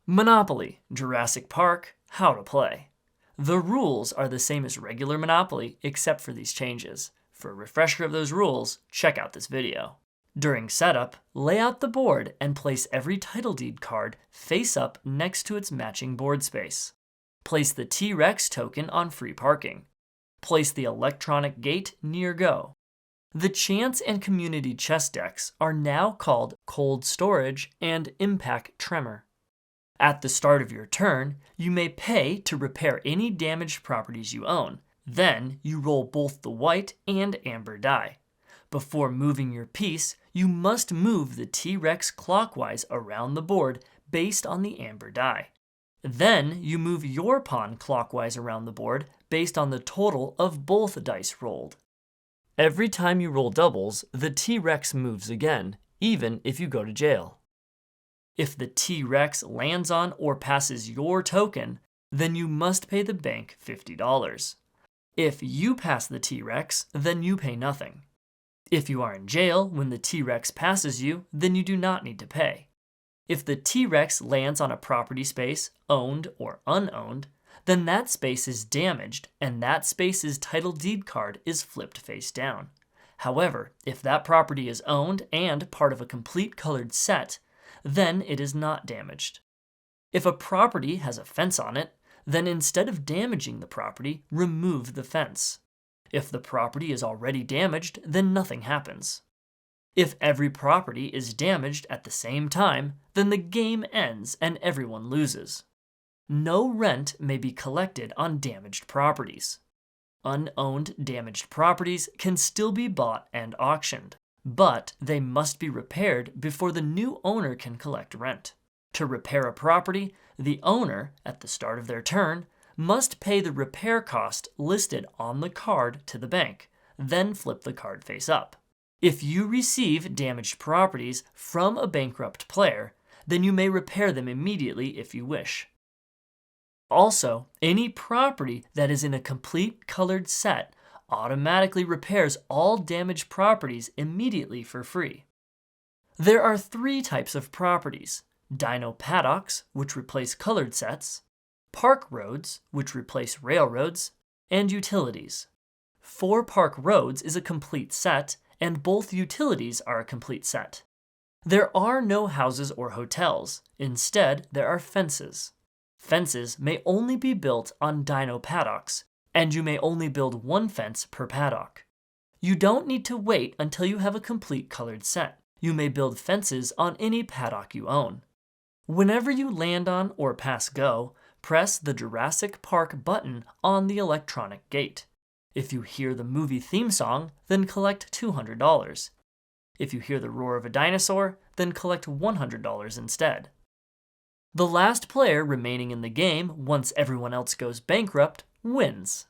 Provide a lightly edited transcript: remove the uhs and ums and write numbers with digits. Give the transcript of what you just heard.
Monopoly Jurassic Park, how to play. The rules are the same as regular Monopoly except for these changes. For a refresher of those rules, check out this video. During setup, lay out the board and place every title deed card face up next to its matching board space. Place the T-Rex token on free parking. Place the electronic gate near go. The Chance and Community chess decks are now called Cold Storage and Impact Tremor. At the start of your turn, you may pay to repair any damaged properties you own. Then you roll both the white and amber die. Before moving your piece, you must move the T-Rex clockwise around the board based on the amber die. Then you move your pawn clockwise around the board based on the total of both dice rolled. Every time you roll doubles, the T-Rex moves again, even if you go to jail. If the T-Rex lands on or passes your token, then you must pay the bank $50. If you pass the T-Rex, then you pay nothing. If you are in jail when the T-Rex passes you, then you do not need to pay. If the T-Rex lands on a property space, owned or unowned, then that space is damaged and that space's title deed card is flipped face down. However, if that property is owned and part of a complete colored set, then it is not damaged. If a property has a fence on it, then instead of damaging the property, remove the fence. If the property is already damaged, then nothing happens. If every property is damaged at the same time, then the game ends and everyone loses. No rent may be collected on damaged properties. Unowned damaged properties can still be bought and auctioned, but they must be repaired before the new owner can collect rent. To repair a property, the owner, at the start of their turn, must pay the repair cost listed on the card to the bank, then flip the card face up. If you receive damaged properties from a bankrupt player, then you may repair them immediately if you wish. Also, any property that is in a complete colored set automatically repairs all damaged properties immediately for free. There are 3 types of properties: dino paddocks, which replace colored sets, park roads, which replace railroads, and utilities. 4 park roads is a complete set, and both utilities are a complete set. There are no houses or hotels. Instead, there are fences. Fences may only be built on dino paddocks, and you may only build 1 fence per paddock. You don't need to wait until you have a complete colored set. You may build fences on any paddock you own. Whenever you land on or pass go, press the Jurassic Park button on the electronic gate. If you hear the movie theme song, then collect $200. If you hear the roar of a dinosaur, then collect $100 instead. The last player remaining in the game once everyone else goes bankrupt wins.